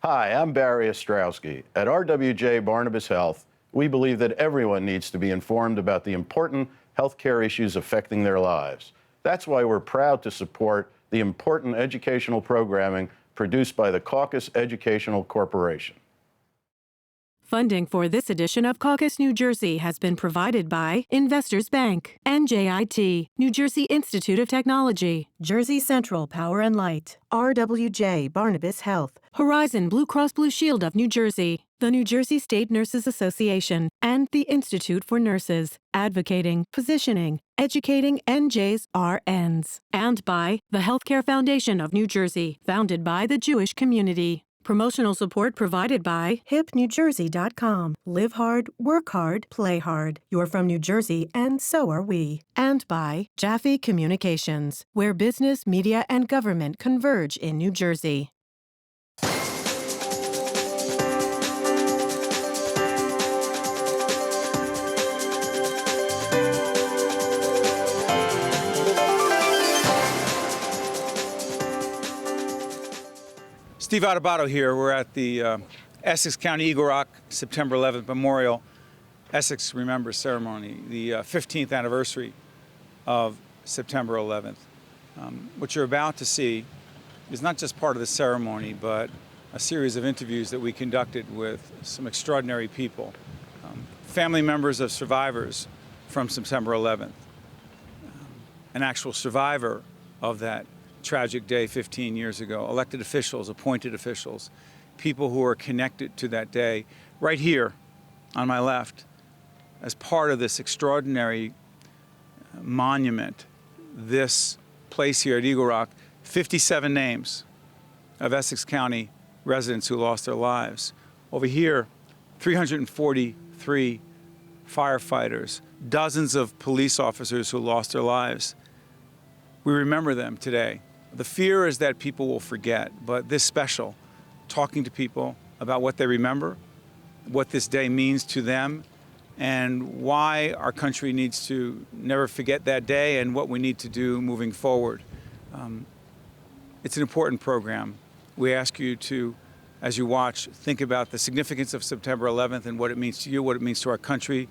Hi, I'm Barry Ostrowski. At RWJ Barnabas Health, we believe that everyone needs to be informed about the important healthcare issues affecting their lives. That's why we're proud to support the important educational programming produced by the Caucus Educational Corporation. Funding for this edition of Caucus New Jersey has been provided by Investors Bank, NJIT, New Jersey Institute of Technology, Jersey Central Power and Light, RWJ Barnabas Health, Horizon Blue Cross Blue Shield of New Jersey, the New Jersey State Nurses Association, and the Institute for Nurses, advocating, positioning, educating NJ's RNs, and by the Healthcare Foundation of New Jersey, founded by the Jewish community. Promotional support provided by hipnewjersey.com. Live hard, work hard, play hard. You're from New Jersey, and so are we. And by Jaffe Communications, where business, media, and government converge in New Jersey. Steve Adubato here. We're at the Essex County Eagle Rock September 11th Memorial Essex Remembers ceremony, the 15th anniversary of September 11th. What you're about to see is not just part of the ceremony, but a series of interviews that we conducted with some extraordinary people, family members of survivors from September 11th, an actual survivor of that tragic day 15 years ago, elected officials, appointed officials, people who are connected to that day, right here on my left, as part of this extraordinary monument, this place here at Eagle Rock, 57 names of Essex County residents who lost their lives. Over here, 343 firefighters, dozens of police officers who lost their lives. We remember them today. The fear is that people will forget, but this special, talking to people about what they remember, what this day means to them, and why our country needs to never forget that day and what we need to do moving forward. It's an important program. We ask you to, as you watch, think about the significance of September 11th and what it means to you, what it means to our country,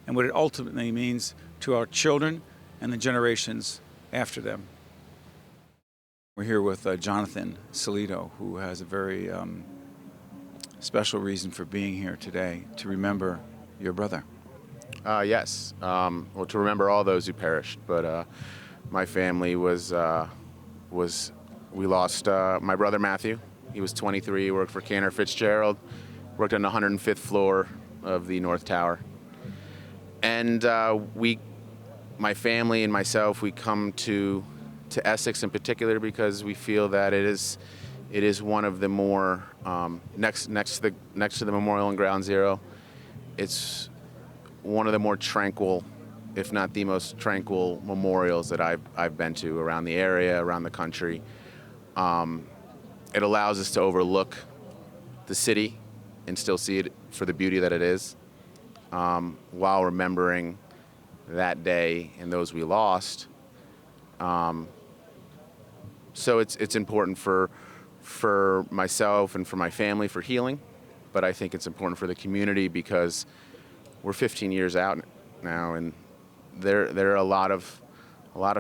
and what it ultimately means to our children and the generations after them. We're here with Jonathan Salido, who has a very special reason for being here today, to remember your brother. Yes, well, to remember all those who perished, but my family we lost my brother Matthew. He was 23, he worked for Cantor Fitzgerald, worked on the 105th floor of the North Tower. And my family and myself, we come to Essex in particular because we feel that it is one of the more next to the Memorial and Ground Zero. It's one of the more tranquil, if not the most tranquil, memorials that I've been to around the area, around the country. It allows us to overlook the city and still see it for the beauty that it is, while remembering that day and those we lost. So it's important for myself and for my family for healing, but I think it's important for the community because we're 15 years out now, and there are a lot of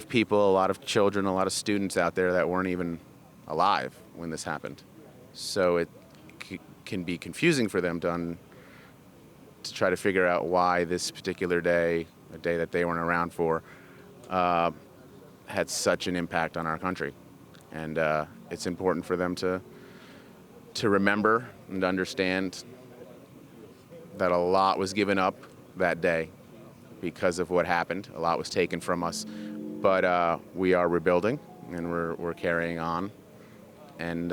people, a lot of children, a lot of students out there that weren't even alive when this happened. So it can be confusing for them to try to figure out why this particular day, a day that they weren't around for, had such an impact on our country. And it's important for them to remember and understand that a lot was given up that day because of what happened. A lot was taken from us, but we are rebuilding and we're carrying on, and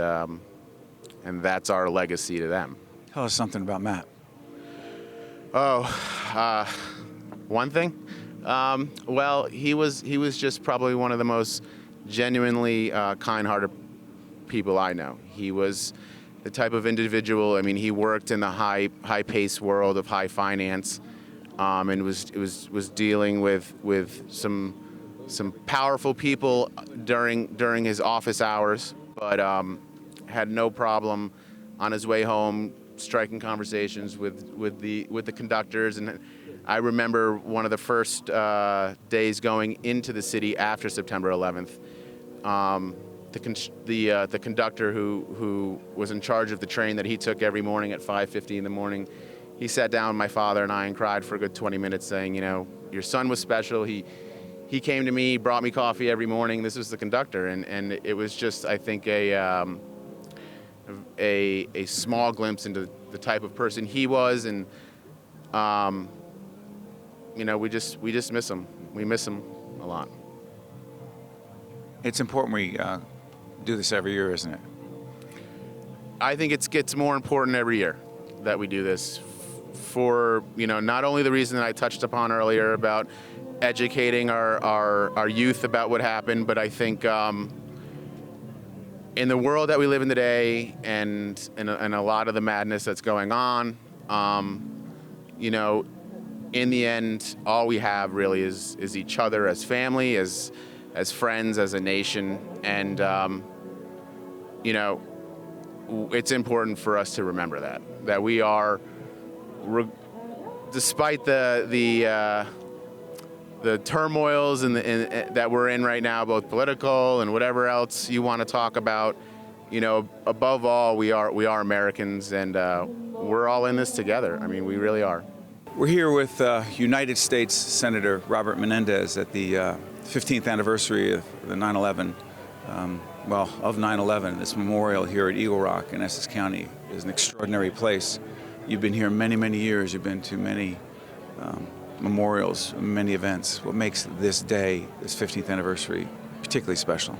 that's our legacy to them. Tell us something about Matt. One thing. Well, he was just probably one of the most genuinely kind-hearted people I know. He was the type of individual. I mean, he worked in the high-paced world of high finance, and was dealing with some powerful people during his office hours, but had no problem on his way home, striking conversations with the conductors. And I remember one of the first days going into the city after September 11th. The conductor who was in charge of the train that he took every morning at 5:50 in the morning, he sat down with my father and I and cried for a good 20 minutes saying, you know, your son was special. He came to me, brought me coffee every morning. This was the conductor. And it was just, I think, a small glimpse into the type of person he was. And, you know, we just miss him. We miss him a lot. It's important we do this every year, isn't it? I think it gets more important every year that we do this for, you know, not only the reason that I touched upon earlier about educating our youth about what happened, but I think in the world that we live in today and a lot of the madness that's going on, you know, in the end, all we have really is each other as family, as friends, as a nation. And, you know, it's important for us to remember that we are, despite the turmoils that we're in right now, both political and whatever else you want to talk about, you know, above all, we are Americans, and we're all in this together. I mean, we really are. We're here with United States Senator Robert Menendez at the 15th anniversary of the 9/11. Of 9/11, this memorial here at Eagle Rock in Essex County is an extraordinary place. You've been here many, many years. You've been to many memorials, many events. What makes this day, this 15th anniversary, particularly special?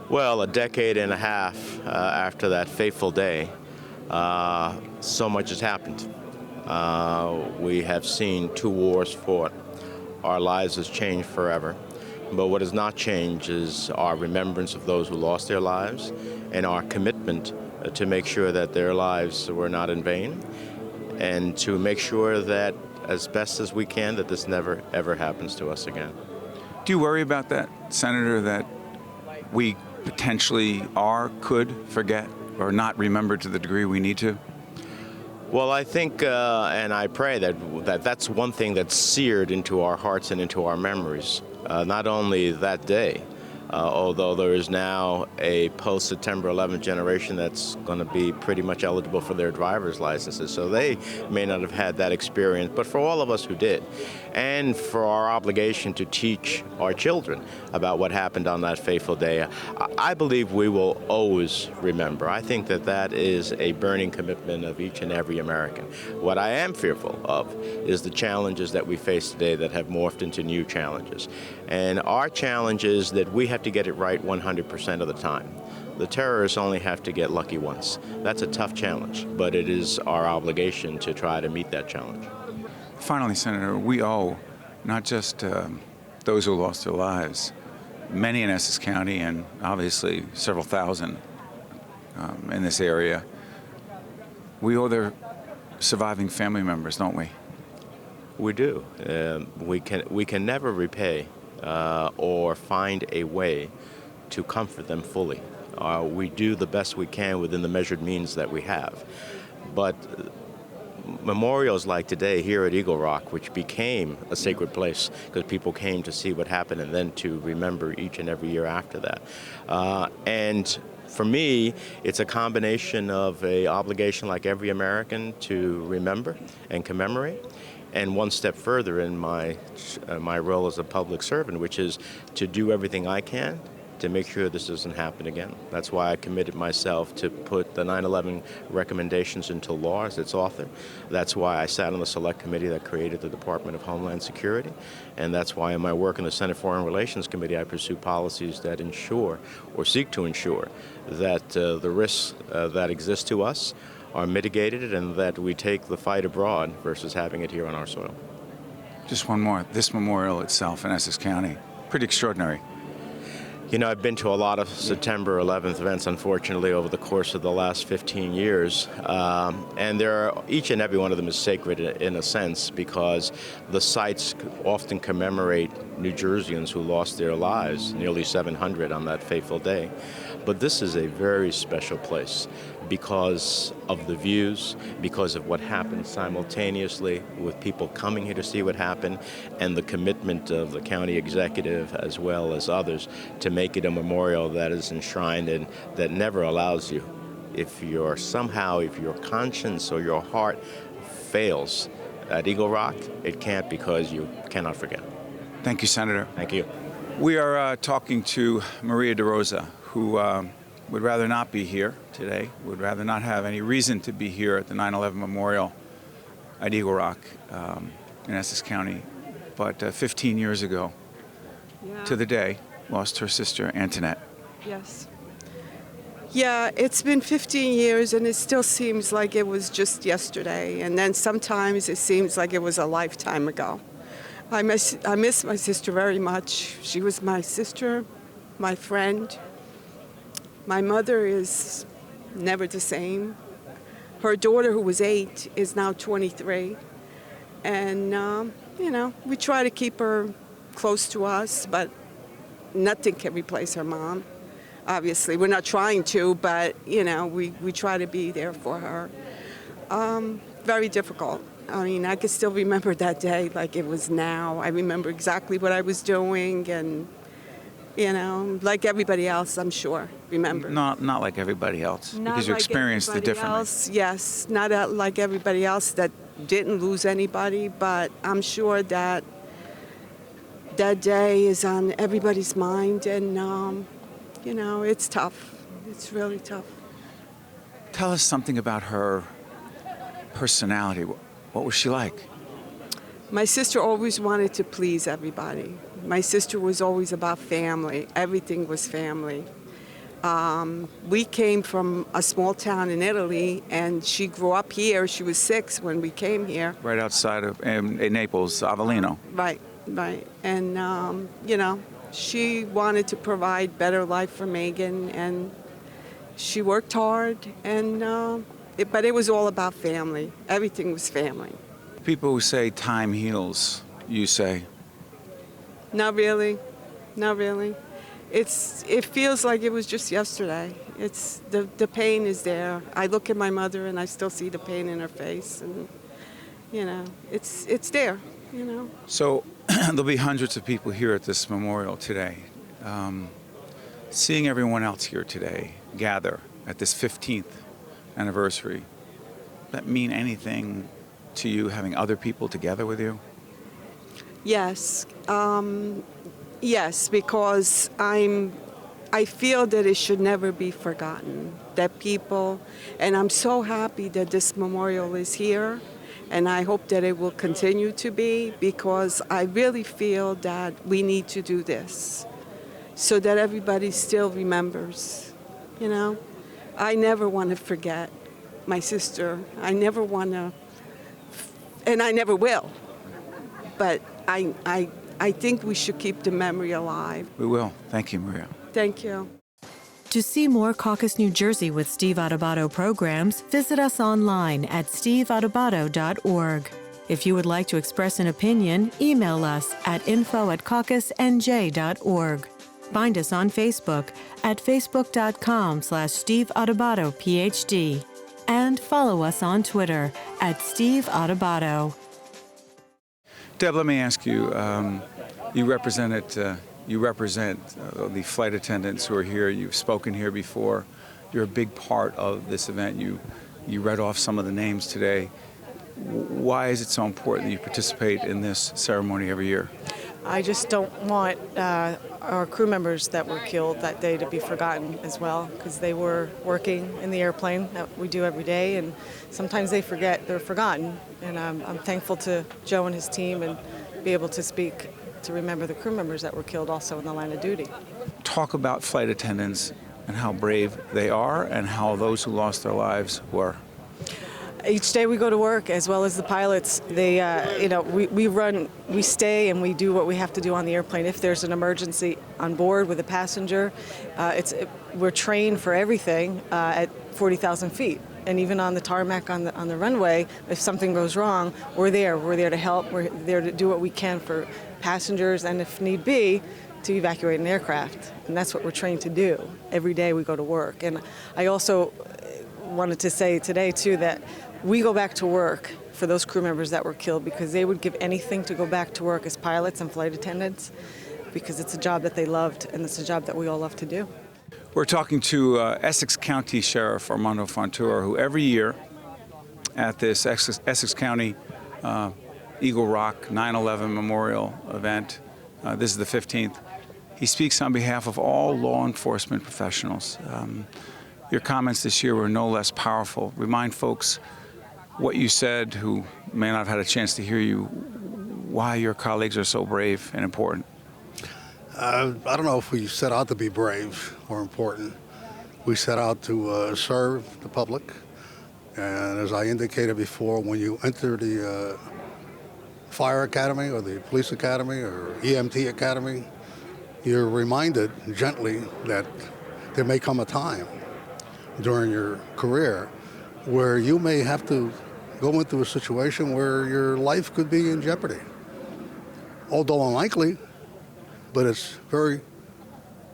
Well, a decade and a half after that fateful day, so much has happened. We have seen 2 wars fought. Our lives has changed forever. But what has not changed is our remembrance of those who lost their lives and our commitment to make sure that their lives were not in vain, and to make sure that, as best as we can, that this never, ever happens to us again. Do you worry about that, Senator, that we potentially could forget or not remember to the degree we need to? Well, I think and I pray that's one thing that's seared into our hearts and into our memories. Not only that day, although there is now a post-September 11th generation that's going to be pretty much eligible for their driver's licenses, so they may not have had that experience, but for all of us who did, and for our obligation to teach our children about what happened on that fateful day, I believe we will always remember. I think that is a burning commitment of each and every American. What I am fearful of is the challenges that we face today that have morphed into new challenges. And our challenge is that we have to get it right 100% of the time. The terrorists only have to get lucky once. That's a tough challenge, but it is our obligation to try to meet that challenge. Finally, Senator, we owe not just those who lost their lives, many in Essex County and obviously several thousand in this area, we owe their surviving family members, don't we? We do. We can never repay or find a way to comfort them fully. We do the best we can within the measured means that we have. But memorials like today here at Eagle Rock, which became a sacred place because people came to see what happened and then to remember each and every year after that. And for me, it's a combination of an obligation like every American to remember and commemorate, and one step further in my role as a public servant, which is to do everything I can to make sure this doesn't happen again. That's why I committed myself to put the 9/11 recommendations into law as its author. That's why I sat on the select committee that created the Department of Homeland Security. And that's why in my work in the Senate Foreign Relations Committee, I pursue policies that ensure or seek to ensure that the risks that exist to us are mitigated and that we take the fight abroad versus having it here on our soil. Just one more. This memorial itself in Essex County, pretty extraordinary. You know, I've been to a lot of September 11th events, unfortunately, over the course of the last 15 years. And each and every one of them is sacred in a sense because the sites often commemorate New Jerseyans who lost their lives, nearly 700 on that fateful day. But this is a very special place because of the views, because of what happened simultaneously with people coming here to see what happened, and the commitment of the county executive as well as others to make it a memorial that is enshrined and that never allows you, if your conscience or your heart fails at Eagle Rock, it can't, because you cannot forget. Thank you, Senator. Thank you. We are talking to Maria DeRosa, who would rather not be here today, would rather not have any reason to be here at the 9/11 Memorial at Eagle Rock in Essex County. But 15 years ago, to the day, lost her sister, Antoinette. Yes. Yeah, it's been 15 years, and it still seems like it was just yesterday. And then sometimes it seems like it was a lifetime ago. I miss my sister very much. She was my sister, my friend. My mother is never the same. Her daughter, who was 8, is now 23. And, we try to keep her close to us, but nothing can replace her mom. Obviously, we're not trying to, but, we try to be there for her. Very difficult. I mean, I can still remember that day like it was now. I remember exactly what I was doing, and, like everybody else, I'm sure, remember. Not like everybody else, because you like experienced it everybody differently. else, yes, not like everybody else that didn't lose anybody, but I'm sure that that day is on everybody's mind, and, it's tough. It's really tough. Tell us something about her personality. What was she like? My sister always wanted to please everybody. My sister was always about family. Everything was family. We came from a small town in Italy, and she grew up here. She was 6 when we came here. Right outside of in Naples, Avellino. Right. And, she wanted to provide better life for Megan, and she worked hard, and but it was all about family. Everything was family. People who say time heals, you say. Not really. It feels like it was just yesterday. It's the pain is there. I look at my mother and I still see the pain in her face, and it's there. So there'll be hundreds of people here at this memorial today. Seeing everyone else here today gather at this 15th anniversary, does that mean anything to you, having other people together with you? Yes. Yes, because I feel that it should never be forgotten, that people, and I'm so happy that this memorial is here, and I hope that it will continue to be, because I really feel that we need to do this so that everybody still remembers, I never want to forget my sister. I never want to, and I never will, but I think we should keep the memory alive. We will. Thank you, Maria. Thank you. To see more Caucus New Jersey with Steve Adubato programs, visit us online at steveadubato.org. If you would like to express an opinion, email us at info@caucusnj.org. Find us on Facebook at facebook.com/Steve Adubato PhD. And follow us on Twitter at Steve Adubato. Deb, let me ask you, you represent the flight attendants who are here. You've spoken here before. You're a big part of this event. You read off some of the names today. Why is it so important that you participate in this ceremony every year? I just don't want our crew members that were killed that day to be forgotten as well, because they were working in the airplane that we do every day, and sometimes they're forgotten. And I'm thankful to Joe and his team and be able to speak to remember the crew members that were killed also in the line of duty. Talk about flight attendants and how brave they are and how those who lost their lives were. Each day we go to work, as well as the pilots. They, we stay and we do what we have to do on the airplane. If there's an emergency on board with a passenger, we're trained for everything at 40,000 feet. And even on the tarmac on the runway, if something goes wrong, we're there. We're there to help. We're there to do what we can for passengers, and if need be, to evacuate an aircraft, and that's what we're trained to do. Every day we go to work. And I also wanted to say today, too, that we go back to work for those crew members that were killed because they would give anything to go back to work as pilots and flight attendants because it's a job that they loved, and it's a job that we all love to do. We're talking to Essex County Sheriff Armando Fontoura, who every year at this Essex County Eagle Rock 9/11 Memorial event, this is the 15th, he speaks on behalf of all law enforcement professionals. Your comments this year were no less powerful. Remind folks what you said who may not have had a chance to hear you, why your colleagues are so brave and important. I don't know if we set out to be brave or important. We set out to serve the public. And as I indicated before, when you enter the fire academy or the police academy or EMT academy, you're reminded gently that there may come a time during your career where you may have to go into a situation where your life could be in jeopardy. Although unlikely, but it's very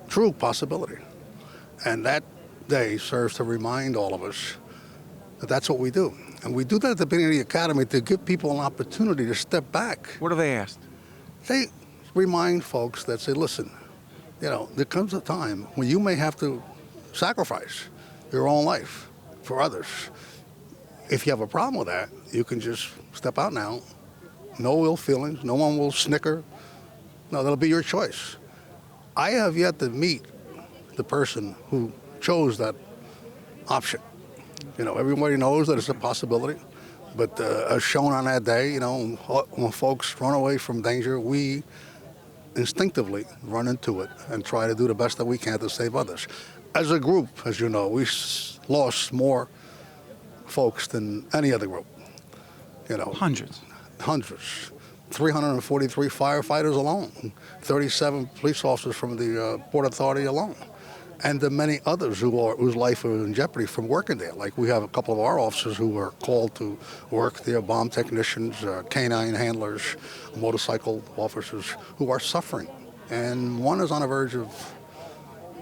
true possibility. And that day serves to remind all of us that that's what we do. And we do that at the beginning of the academy to give people an opportunity to step back. What do they ask? They remind folks that say, listen, there comes a time when you may have to sacrifice your own life for others. If you have a problem with that, you can just step out now. No ill feelings, no one will snicker. No, that'll be your choice. I have yet to meet the person who chose that option. Everybody knows that it's a possibility, but as shown on that day, when folks run away from danger, we instinctively run into it and try to do the best that we can to save others. As a group, as you know, we lost more folks than any other group. Hundreds. 343 firefighters alone, 37 police officers from the Port Authority alone, and the many others whose life was in jeopardy from working there. Like we have a couple of our officers who were called to work there, bomb technicians, canine handlers, motorcycle officers who are suffering. And one is on the verge of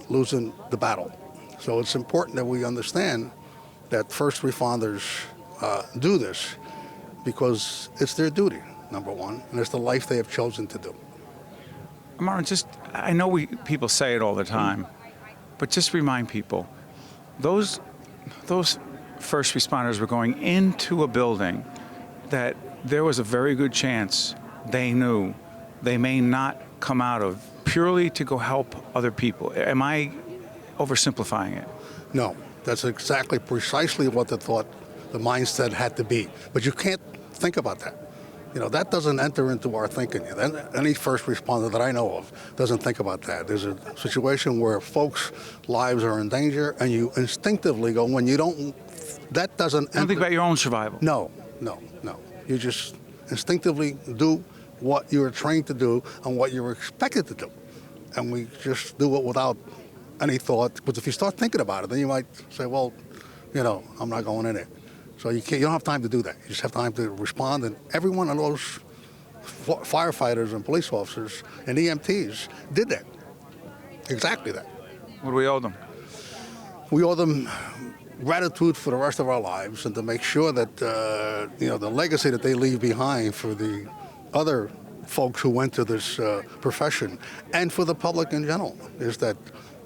losing the battle. So it's important that we understand that first responders do this because it's their duty, number one, and it's the life they have chosen to do. Martin, I know people say it all the time, but just remind people, those first responders were going into a building that there was a very good chance they knew they may not come out of purely to go help other people. Am I oversimplifying it? No, that's exactly precisely what the mindset had to be. But you can't think about that. That doesn't enter into our thinking. Any first responder that I know of doesn't think about that. There's a situation where folks' lives are in danger, and you instinctively go, that doesn't enter. Don't think about your own survival. No. You just instinctively do what you're trained to do and what you're expected to do. And we just do it without any thought. Because if you start thinking about it, then you might say, well, I'm not going in it. So you don't have time to do that. You just have time to respond. And every one of those firefighters and police officers and EMTs did that. Exactly that. What do we owe them? We owe them gratitude for the rest of our lives, and to make sure that the legacy that they leave behind for the other folks who went to this profession and for the public in general is that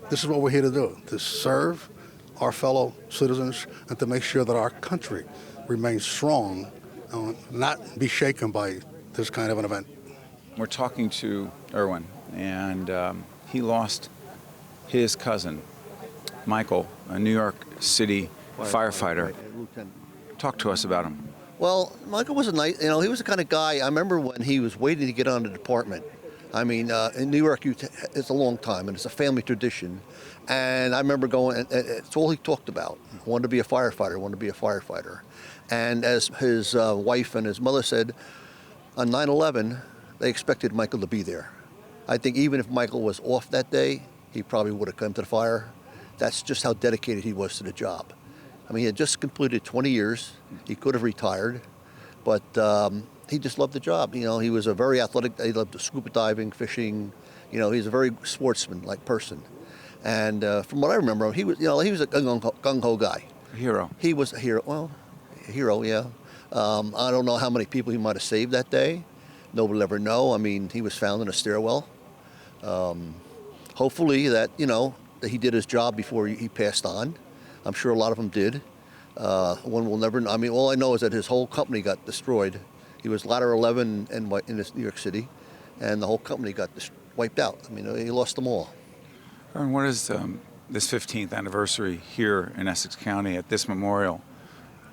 this is what we're here to do, to serve our fellow citizens and to make sure that our country remains strong and not be shaken by this kind of an event. We're talking to Erwin, and he lost his cousin, Michael, a New York City firefighter. Talk to us about him. Well, Michael was he was the kind of guy, I remember when he was waiting to get on the department. I mean, in New York, it's a long time, and it's a family tradition. And I remember going, and it's all he talked about. Wanted to be a firefighter. And as his wife and his mother said, on 9/11, they expected Michael to be there. I think even if Michael was off that day, he probably would have come to the fire. That's just how dedicated he was to the job. I mean, he had just completed 20 years. He could have retired, but he just loved the job. He was a very athletic. He loved scuba diving, fishing. He's a very sportsman-like person. And from what I remember, he was a gung-ho guy. A hero. He was a hero. Well, a hero, yeah. I don't know how many people he might have saved that day. Nobody will ever know. I mean, he was found in a stairwell. Hopefully that he did his job before he passed on. I'm sure a lot of them did. One will never know. I mean, all I know is that his whole company got destroyed. He was ladder 11 in New York City, and the whole company got wiped out. I mean, he lost them all. And what does this 15th anniversary here in Essex County at this memorial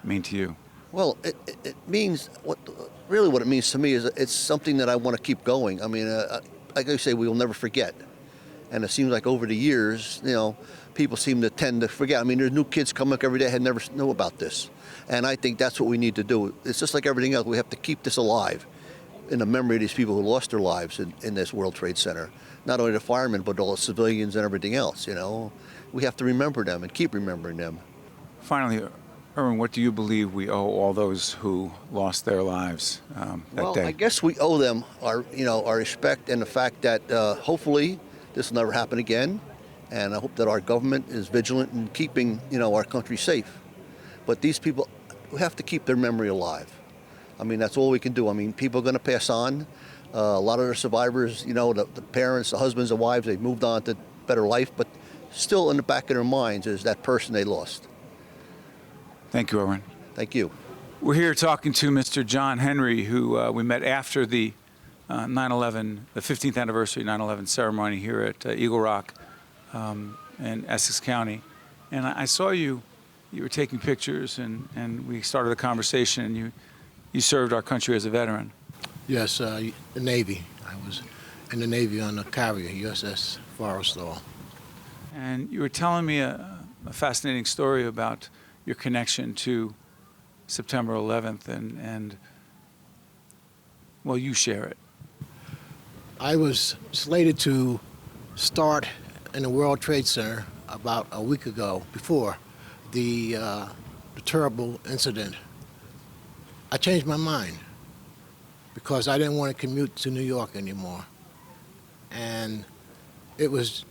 mean to you? Well, it means what it means to me is it's something that I want to keep going. I mean, like I say, we will never forget. And it seems like over the years, people seem to tend to forget. I mean, there's new kids coming up every day who never knew about this. And I think that's what we need to do. It's just like everything else. We have to keep this alive in the memory of these people who lost their lives in this World Trade Center. Not only the firemen, but all the civilians and everything else, We have to remember them and keep remembering them. Finally, Erwin, what do you believe we owe all those who lost their lives that day? I guess we owe them our respect and the fact that hopefully this will never happen again. And I hope that our government is vigilant in keeping, our country safe. But these people, we have to keep their memory alive. I mean, that's all we can do. I mean, people are going to pass on. A lot of the survivors, the parents, the husbands, the wives, they've moved on to better life, but still in the back of their minds is that person they lost. Thank you, Erwin. Thank you. We're here talking to Mr. John Henry, who we met after the 9/11, the 15th anniversary 9/11 ceremony here at Eagle Rock in Essex County. And I saw you were taking pictures, and we started a conversation, and you served our country as a veteran. Yes, the Navy. I was in the Navy on a carrier, USS Forrestal. And you were telling me a fascinating story about your connection to September 11th, and well, you share it. I was slated to start in the World Trade Center about a week ago, before the terrible incident. I changed my mind because I didn't want to commute to New York anymore. And it was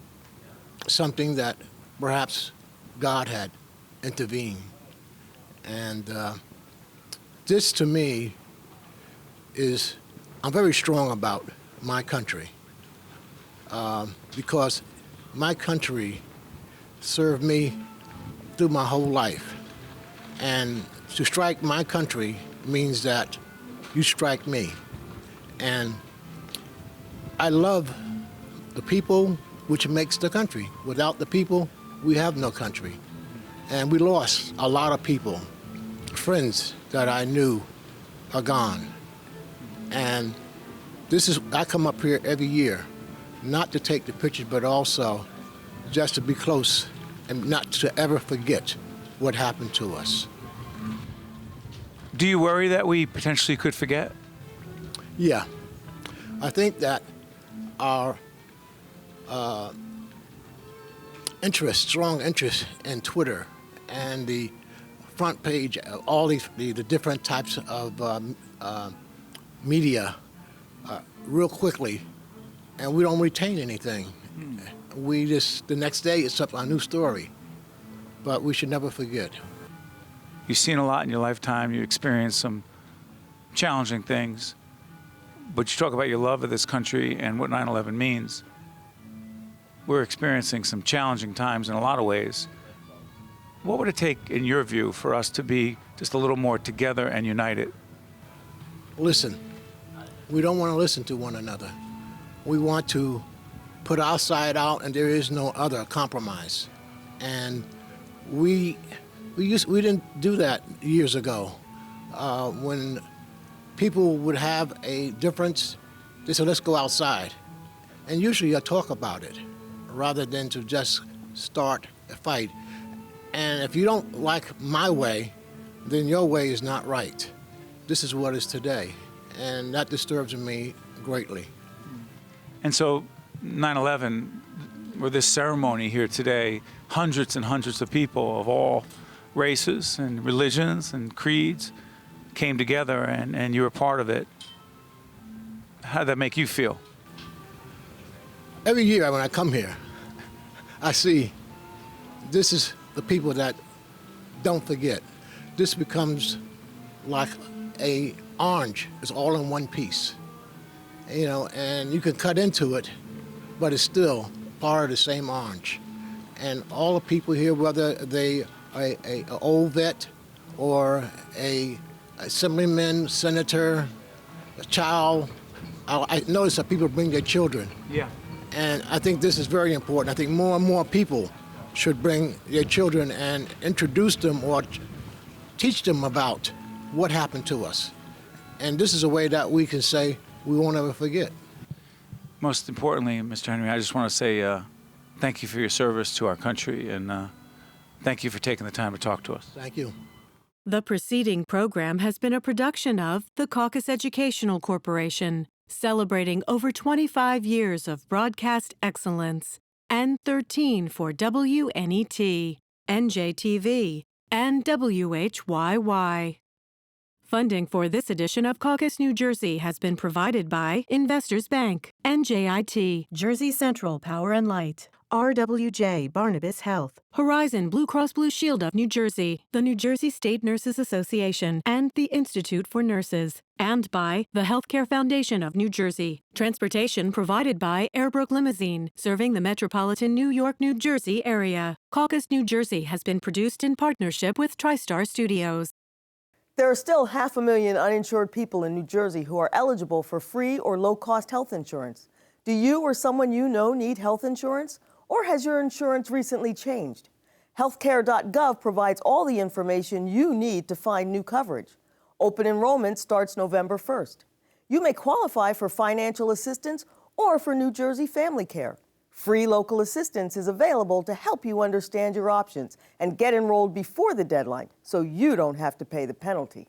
something that perhaps God had intervened. And this to me is, I'm very strong about my country because my country served me through my whole life. And to strike my country means that you strike me. And I love the people, which makes the country. Without the people, we have no country. And we lost a lot of people. Friends that I knew are gone. And I come up here every year, not to take the pictures, but also just to be close and not to ever forget what happened to us. Do you worry that we potentially could forget? Yeah. I think that our strong interest in Twitter and the front page, all the different types of media real quickly, and we don't retain anything. We just, the next day it's up a new story, but we should never forget. You've seen a lot in your lifetime. You experienced some challenging things, but you talk about your love of this country and what 9/11 means. We're experiencing some challenging times in a lot of ways. What would it take, in your view, for us to be just a little more together and united? Listen, we don't want to listen to one another. We want to put our side out, and there is no other compromise. And we didn't do that years ago. When people would have a difference, they said, let's go outside. And usually I talk about it rather than to just start a fight. And if you don't like my way, then your way is not right. This is what is today. And that disturbs me greatly. And so 9/11, or this ceremony here today, hundreds and hundreds of people of all races and religions and creeds came together, and you were part of it. How did that make you feel? every year when I come here, I see this is the people that don't forget. This becomes like a orange. It's all in one piece, you know, and you can cut into it, but it's still part of the same orange. And all the people here, whether they are a old vet or a assemblyman, senator, a child, I notice that people bring their children. Yeah. And I think this is very important. I think more and more people should bring their children and introduce them or teach them about what happened to us. And this is a way that we can say we won't ever forget. Most importantly, Mr. Henry, I just want to say thank you for your service to our country, and thank you for taking the time to talk to us. Thank you. The preceding program has been a production of the Caucus Educational Corporation, celebrating over 25 years of broadcast excellence, and 13 for WNET, NJTV, and WHYY. Funding for this edition of Caucus New Jersey has been provided by Investors Bank, NJIT, Jersey Central Power and Light, RWJ Barnabas Health, Horizon Blue Cross Blue Shield of New Jersey, the New Jersey State Nurses Association, and the Institute for Nurses, and by the Healthcare Foundation of New Jersey. Transportation provided by Airbrook Limousine, serving the metropolitan New York, New Jersey area. Caucus New Jersey has been produced in partnership with TriStar Studios. There are still 500,000 uninsured people in New Jersey who are eligible for free or low-cost health insurance. Do you or someone you know need health insurance? Or has your insurance recently changed? Healthcare.gov provides all the information you need to find new coverage. Open enrollment starts November 1st. You may qualify for financial assistance or for New Jersey Family Care. Free local assistance is available to help you understand your options and get enrolled before the deadline so you don't have to pay the penalty.